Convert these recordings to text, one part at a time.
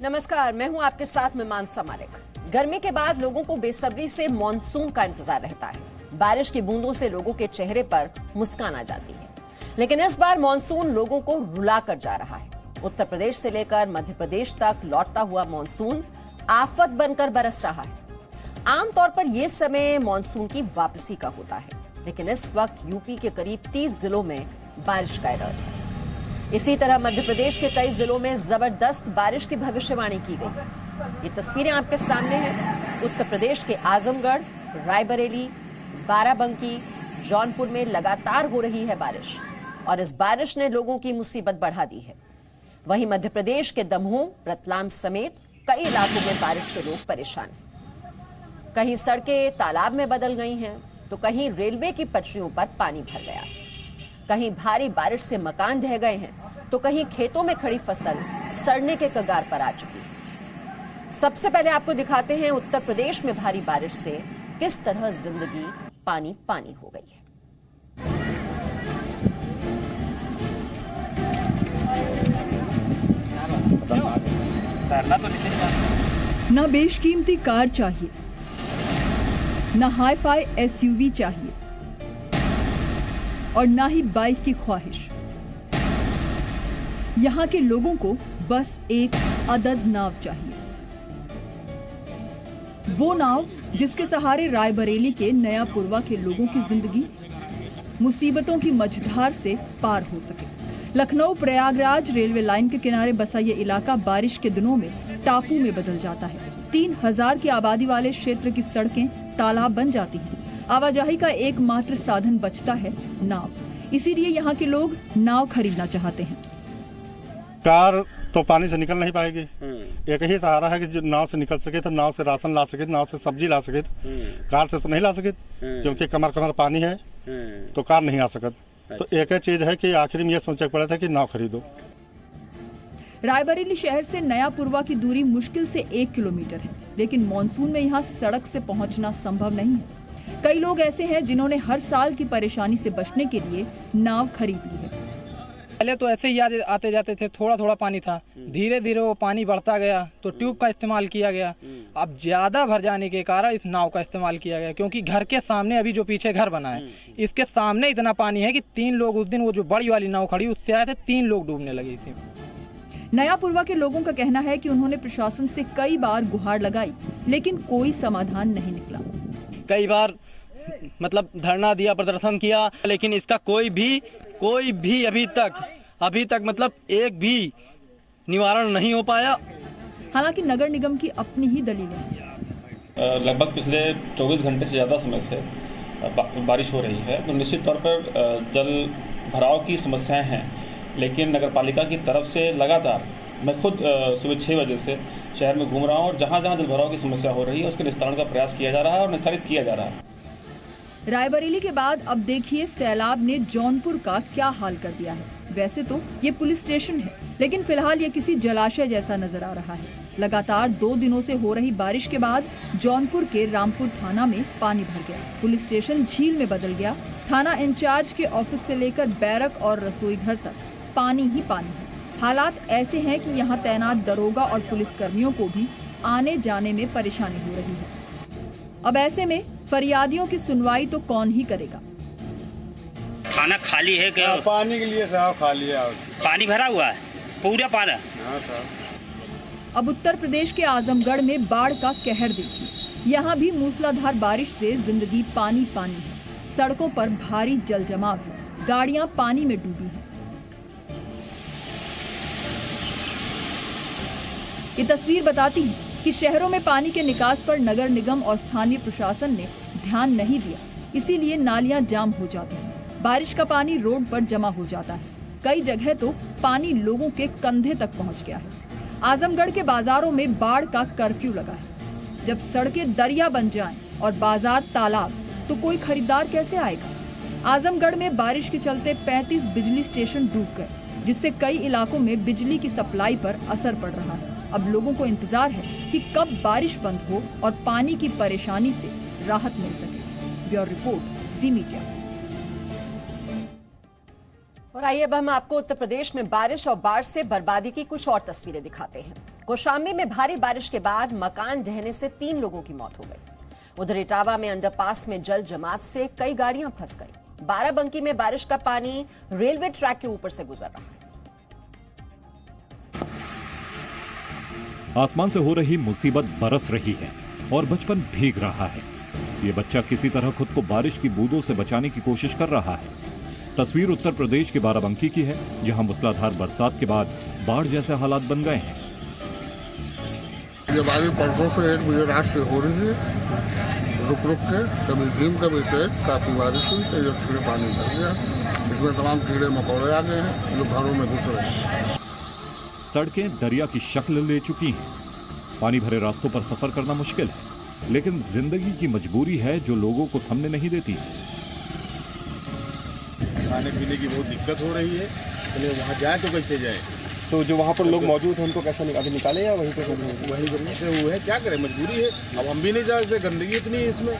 नमस्कार, मैं हूं आपके साथ में मानसा मालिक। गर्मी के बाद लोगों को बेसब्री से मानसून का इंतजार रहता है। बारिश की बूंदों से लोगों के चेहरे पर मुस्कान आ जाती है, लेकिन इस बार मानसून लोगों को रुला कर जा रहा है। उत्तर प्रदेश से लेकर मध्य प्रदेश तक लौटता हुआ मानसून आफत बनकर बरस रहा है। आमतौर पर यह समय मानसून की वापसी का होता है, लेकिन इस वक्त यूपी के करीब 30 जिलों में बारिश का अलर्ट है। इसी तरह मध्य प्रदेश के कई जिलों में जबरदस्त बारिश की भविष्यवाणी की गई। ये तस्वीरें आपके सामने हैं। उत्तर प्रदेश के आजमगढ़, रायबरेली, बाराबंकी, जौनपुर में लगातार हो रही है बारिश और इस बारिश ने लोगों की मुसीबत बढ़ा दी है। वहीं मध्य प्रदेश के दमोह, रतलाम समेत कई इलाकों में बारिश से लोग परेशान हैं। कहीं सड़कें तालाब में बदल गई हैं, तो कहीं रेलवे की पटरियों पर पानी भर गया। कहीं भारी बारिश से मकान ढह गए हैं, तो कहीं खेतों में खड़ी फसल सड़ने के कगार पर आ चुकी है। सबसे पहले आपको दिखाते हैं उत्तर प्रदेश में भारी बारिश से किस तरह जिंदगी पानी पानी हो गई है। ना बेशकीमती कार चाहिए, ना हाई-फाई एसयूवी चाहिए और ना ही बाइक की ख्वाहिश। यहाँ के लोगों को बस एक अदद नाव चाहिए, वो नाव जिसके सहारे रायबरेली के नया पुरवा के लोगों की जिंदगी मुसीबतों की मझधार से पार हो सके। लखनऊ प्रयागराज रेलवे लाइन के किनारे बसा ये इलाका बारिश के दिनों में टापू में बदल जाता है। 3000 की आबादी वाले क्षेत्र की सड़कें तालाब बन जाती हैं। आवाजाही का एकमात्र साधन बचता है नाव, इसीलिए यहाँ के लोग नाव खरीदना चाहते हैं। कार तो पानी से निकल नहीं पाएगी। एक ही सहारा है कि जो नाव से निकल सके तो नाव से राशन ला सके, नाव से सब्जी ला सके। कार से तो नहीं ला सके, क्योंकि कमर कमर पानी है तो कार नहीं आ सकत। तो एक ही चीज है कि आखिर में ये सोचना पड़ा था कि नाव खरीदो। रायबरेली शहर से नया पुरवा की दूरी मुश्किल से 1 किलोमीटर है, लेकिन मानसून में यहाँ सड़क से पहुँचना संभव नहीं है। कई लोग ऐसे हैं जिन्होंने हर साल की परेशानी से बचने के लिए नाव खरीद ली है। पहले तो ऐसे ही आते जाते थे, थोड़ा थोड़ा पानी था, धीरे धीरे वो पानी बढ़ता गया तो ट्यूब का इस्तेमाल किया गया। अब ज्यादा भर जाने के कारण इस नाव का इस्तेमाल किया गया, क्योंकि घर के सामने अभी जो पीछे घर बना है इसके सामने इतना पानी है कि 3 लोग उस दिन वो जो बड़ी वाली नाव खड़ी उससे आए थे, 3 लोग डूबने लगे थे। नया पुरवा के लोगों का कहना है कि उन्होंने प्रशासन से कई बार गुहार लगाई, लेकिन कोई समाधान नहीं निकला। कई बार मतलब धरना दिया, प्रदर्शन किया, लेकिन इसका कोई भी अभी तक मतलब एक भी निवारण नहीं हो पाया। हालांकि नगर निगम की अपनी ही दलीलें हैं। लगभग पिछले 24 घंटे से ज़्यादा समय से बारिश हो रही है, तो निश्चित तौर पर जल भराव की समस्याएं हैं, लेकिन नगर पालिका की तरफ से लगातार मैं खुद सुबह 6 बजे से शहर में घूम रहा हूँ और जहाँ जहाँ जल भराव की समस्या हो रही है उसके निस्तारण का प्रयास किया जा रहा है और निस्तारित किया जा रहा है। रायबरेली के बाद अब देखिए सैलाब ने जौनपुर का क्या हाल कर दिया है। वैसे तो ये पुलिस स्टेशन है, लेकिन फिलहाल ये किसी जलाशय जैसा नजर आ रहा है। लगातार 2 दिनों से हो रही बारिश के बाद जौनपुर के रामपुर थाना में पानी भर गया। पुलिस स्टेशन झील में बदल गया। थाना इंचार्ज के ऑफिस से लेकर बैरक और रसोई घर तक पानी ही पानी है। हालात ऐसे हैं कि यहाँ तैनात दरोगा और पुलिस कर्मियों को भी आने जाने में परेशानी हो रही है। अब ऐसे में फरियादियों की सुनवाई तो कौन ही करेगा। थाना खाली है क्या? पानी के लिए साहब खाली है। पानी भरा हुआ है, पूरा पानी। हाँ साहब। अब उत्तर प्रदेश के आजमगढ़ में बाढ़ का कहर देखिए। यहाँ भी मूसलाधार बारिश से जिंदगी पानी पानी है। सड़कों पर भारी जल जमाव है, गाड़ियां पानी में डूबी हैं। ये तस्वीर बताती है कि शहरों में पानी के निकास पर नगर निगम और स्थानीय प्रशासन ने ध्यान नहीं दिया, इसीलिए नालियां जाम हो जाती हैं। बारिश का पानी रोड पर जमा हो जाता है। कई जगह तो पानी लोगों के कंधे तक पहुंच गया है। आजमगढ़ के बाजारों में बाढ़ का कर्फ्यू लगा है। जब सड़कें दरिया बन जाएं और बाजार तालाब, तो कोई खरीदार कैसे आएगा। आजमगढ़ में बारिश के चलते 35 बिजली स्टेशन डूब गए, जिससे कई इलाकों में बिजली की सप्लाई पर असर पड़ रहा है। अब लोगों को इंतजार है कि कब बारिश बंद हो और पानी की परेशानी से राहत मिल सके। ब्यूरो रिपोर्ट, जी मीडिया। और आइए अब हम आपको उत्तर प्रदेश में बारिश और बाढ़ से बर्बादी की कुछ और तस्वीरें दिखाते हैं। कौशाम्बी में भारी बारिश के बाद मकान ढहने से 3 लोगों की मौत हो गई। उधर इटावा में अंडरपास में जल जमाव से कई गाड़ियां फंस गई। बाराबंकी में बारिश का पानी रेलवे ट्रैक के ऊपर से गुजर रहा है। आसमान से हो रही मुसीबत बरस रही है और बचपन भीग रहा है। ये बच्चा किसी तरह खुद को बारिश की बूंदों से बचाने की कोशिश कर रहा है। तस्वीर उत्तर प्रदेश के बाराबंकी की है, जहां मूसलाधार बरसात के बाद बाढ़ जैसे हालात बन गए हैं। ये बारिश परसों से 1 बजे रात से हो रही है, रुक रुक के, कभी दिन कभी तेज। काफी बारिश हुई तो ये पानी भर गया। इसमें तमाम कीड़े मकोड़े आ गए हैं जो घरों में घुस रहे हैं। सड़कें दरिया की शक्ल ले चुकी हैं। पानी भरे रास्तों पर सफर करना मुश्किल है, लेकिन जिंदगी की मजबूरी है जो लोगों को थमने नहीं देती। खाने पीने की बहुत दिक्कत हो रही है, तो वहाँ जाए तो कैसे जाए? तो जो वहाँ पर लोग मौजूद हैं उनको कैसे अभी निकाले या वहीं से वो है, क्या करें, मजबूरी है। अब हम भी नहीं जा सकते, गंदगी इतनी है इसमें।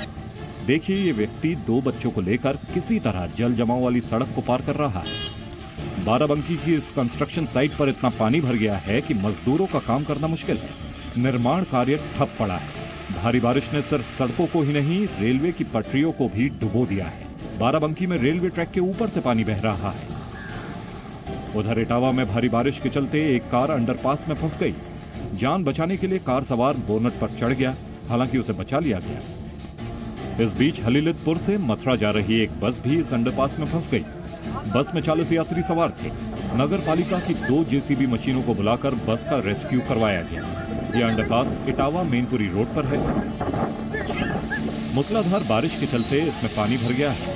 देखिए, ये व्यक्ति 2 बच्चों को लेकर किसी तरह जल जमाव वाली सड़क को पार कर रहा है। बाराबंकी की इस कंस्ट्रक्शन साइट पर इतना पानी भर गया है कि मजदूरों का काम करना मुश्किल है। निर्माण कार्य ठप पड़ा है। भारी बारिश ने सिर्फ सड़कों को ही नहीं, रेलवे की पटरियों को भी डुबो दिया है। बाराबंकी में रेलवे ट्रैक के ऊपर से पानी बह रहा है। उधर इटावा में भारी बारिश के चलते एक कार अंडरपास में फंस गई। जान बचाने के लिए कार सवार बोनट पर चढ़ गया, हालांकि उसे बचा लिया गया। इस बीच हलीलितपुर से मथुरा जा रही एक बस भी इस अंडरपास में फंस गई। बस में 40 यात्री सवार थे। नगर पालिका की 2 जेसीबी मशीनों को बुलाकर बस का रेस्क्यू करवाया गया। यह अंडरपास इटावा मेनपुरी रोड पर है। मूसलाधार बारिश के चलते इसमें पानी भर गया है,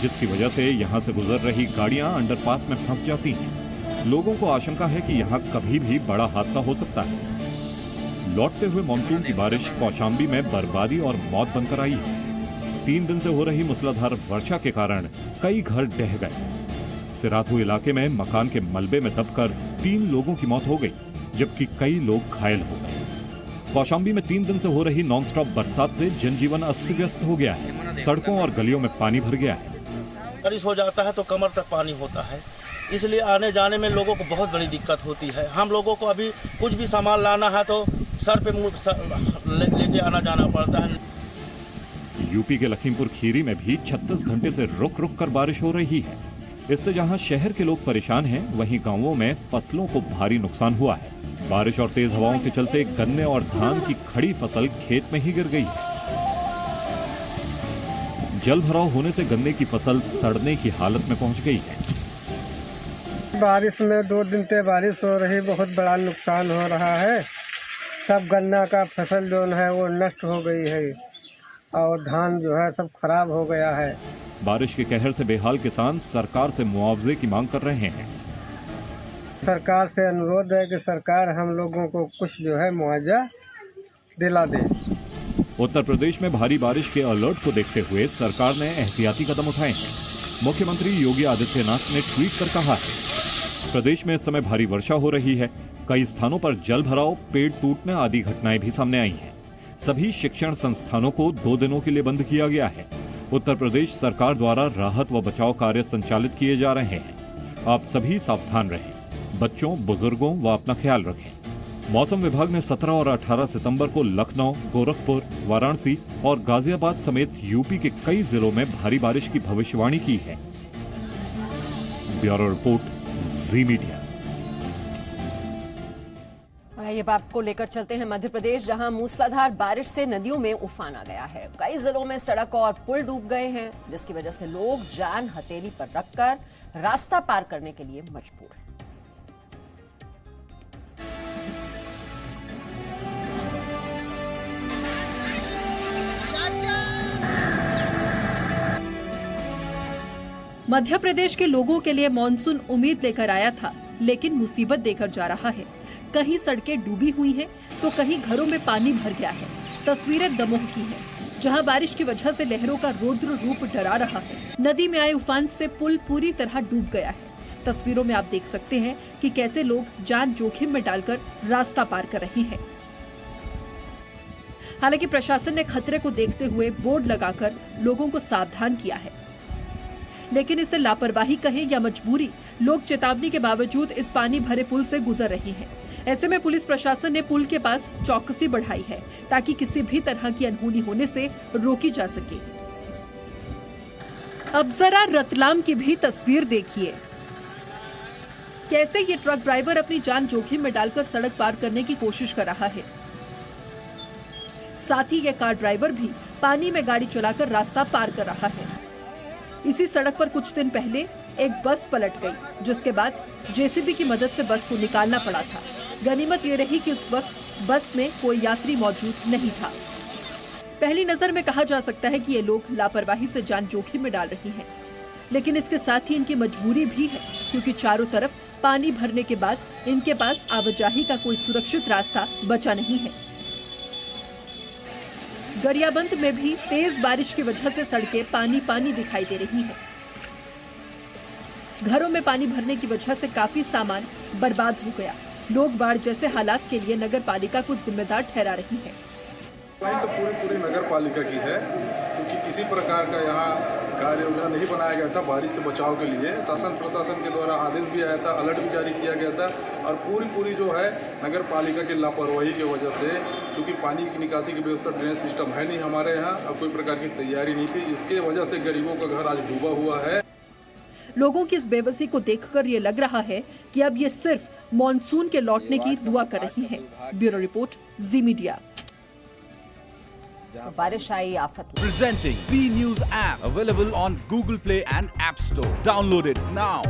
जिसकी वजह से यहां से गुजर रही गाड़ियां अंडरपास में फंस जाती हैं। लोगों को आशंका है कि यहां कभी भी बड़ा हादसा हो सकता है। लौटते हुए मानसून की बारिश कौशाम्बी में बर्बादी और मौत बनकर आई है। 3 दिन से हो रही मूसलाधार वर्षा के कारण कई घर ढह गए। सिराथू इलाके में मकान के मलबे में दबकर 3 लोगों की मौत हो गई, जबकि कई लोग घायल हो गए। कौशाम्बी में 3 दिन से हो रही नॉनस्टॉप बरसात से जनजीवन अस्त व्यस्त हो गया है। सड़कों और गलियों में पानी भर गया है। बारिश हो जाता है तो कमर तक पानी होता है, इसलिए आने जाने में लोगों को बहुत बड़ी दिक्कत होती है। हम लोगों को अभी कुछ भी सामान लाना है तो सर पे लेके आना जाना पड़ता है। यूपी के लखीमपुर खीरी में भी 36 घंटे से रुक रुक कर बारिश हो रही है। इससे जहां शहर के लोग परेशान हैं, वहीं गांवों में फसलों को भारी नुकसान हुआ है। बारिश और तेज हवाओं के चलते गन्ने और धान की खड़ी फसल खेत में ही गिर गई है। जल भराव होने से गन्ने की फसल सड़ने की हालत में पहुंच गई है। बारिश में 2 दिन से बारिश हो रही, बहुत बड़ा नुकसान हो रहा है। सब गन्ना का फसल जो है वो नष्ट हो गई है और धान जो है सब खराब हो गया है। बारिश के कहर से बेहाल किसान सरकार से मुआवजे की मांग कर रहे हैं। सरकार से अनुरोध है कि सरकार हम लोगों को कुछ जो है मुआवजा दिला दे। उत्तर प्रदेश में भारी बारिश के अलर्ट को देखते हुए सरकार ने एहतियाती कदम उठाए हैं। मुख्यमंत्री योगी आदित्यनाथ ने ट्वीट कर कहा है, प्रदेश में इस समय भारी वर्षा हो रही है। कई स्थानों पर जल भराव, पेड़ टूटने आदि घटनाएं भी सामने आई हैं। सभी शिक्षण संस्थानों को 2 दिनों के लिए बंद किया गया है। उत्तर प्रदेश सरकार द्वारा राहत व बचाव कार्य संचालित किए जा रहे हैं। आप सभी सावधान रहें, बच्चों, बुजुर्गों व अपना ख्याल रखें। मौसम विभाग ने 17 और 18 सितंबर को लखनऊ, गोरखपुर, वाराणसी और गाजियाबाद समेत यूपी के कई जिलों में भारी बारिश की भविष्यवाणी की है। ब्यूरो रिपोर्ट, जी मीडिया। ये बात को लेकर चलते हैं मध्य प्रदेश, जहां मूसलाधार बारिश से नदियों में उफान आ गया है। कई जिलों में सड़क और पुल डूब गए हैं, जिसकी वजह से लोग जान हथेली पर रखकर रास्ता पार करने के लिए मजबूर हैं। मध्य प्रदेश के लोगों के लिए मॉनसून उम्मीद लेकर आया था, लेकिन मुसीबत देकर जा रहा है। कहीं सड़कें डूबी हुई हैं, तो कहीं घरों में पानी भर गया है। तस्वीरें दमोह की हैं, जहां बारिश की वजह से लहरों का रौद्र रूप डरा रहा है। नदी में आए उफान से पुल पूरी तरह डूब गया है। तस्वीरों में आप देख सकते हैं कि कैसे लोग जान जोखिम में डालकर रास्ता पार कर रहे हैं। हालांकि प्रशासन ने खतरे को देखते हुए बोर्ड लगाकर लोगों को सावधान किया है, लेकिन इसे लापरवाही कहें या मजबूरी, लोग चेतावनी के बावजूद इस पानी भरे पुल से गुजर रहे हैं। ऐसे में पुलिस प्रशासन ने पुल के पास चौकसी बढ़ाई है ताकि किसी भी तरह की अनहोनी होने से रोकी जा सके। अब जरा रतलाम की भी तस्वीर देखिए, कैसे ये ट्रक ड्राइवर अपनी जान जोखिम में डालकर सड़क पार करने की कोशिश कर रहा है। साथ ही ये कार ड्राइवर भी पानी में गाड़ी चलाकर रास्ता पार कर रहा है। इसी सड़क पर कुछ दिन पहले एक बस पलट गई, जिसके बाद जेसीबी की मदद से बस को निकालना पड़ा था। गनीमत ये रही कि उस वक्त बस में कोई यात्री मौजूद नहीं था। पहली नजर में कहा जा सकता है कि ये लोग लापरवाही से जान जोखिम में डाल रही हैं, लेकिन इसके साथ ही इनकी मजबूरी भी है, क्योंकि चारों तरफ पानी भरने के बाद इनके पास आवाजाही का कोई सुरक्षित रास्ता बचा नहीं है। गरियाबंद में भी तेज बारिश की वजह से सड़कें पानी पानी दिखाई दे रही हैं। घरों में पानी भरने की वजह से काफी सामान बर्बाद हो गया। लोग बाढ़ जैसे हालात के लिए नगर पालिका को जिम्मेदार ठहरा रही है। वही तो पूरी नगर पालिका की है, क्योंकि किसी प्रकार का यहाँ कार्य योजना नहीं बनाया गया था बारिश से बचाव के लिए। शासन प्रशासन के द्वारा आदेश भी आया था, अलर्ट भी जारी किया गया था, और पूरी जो है नगर पालिका की लापरवाही की वजह से, क्योंकि पानी की निकासी की व्यवस्था ड्रेनेज सिस्टम है नहीं हमारे यहाँ, और कोई प्रकार की तैयारी नहीं थी, इसके वजह से गरीबों का घर आज डूबा हुआ है। लोगों की इस बेबसी को देखकर ये लग रहा है कि अब ये सिर्फ मॉनसून के लौटने की दुआ कर रही है। ब्यूरो रिपोर्ट, जी मीडिया। बारिश आई आफत। Presenting B News app available on Google Play and App Store. Download it now.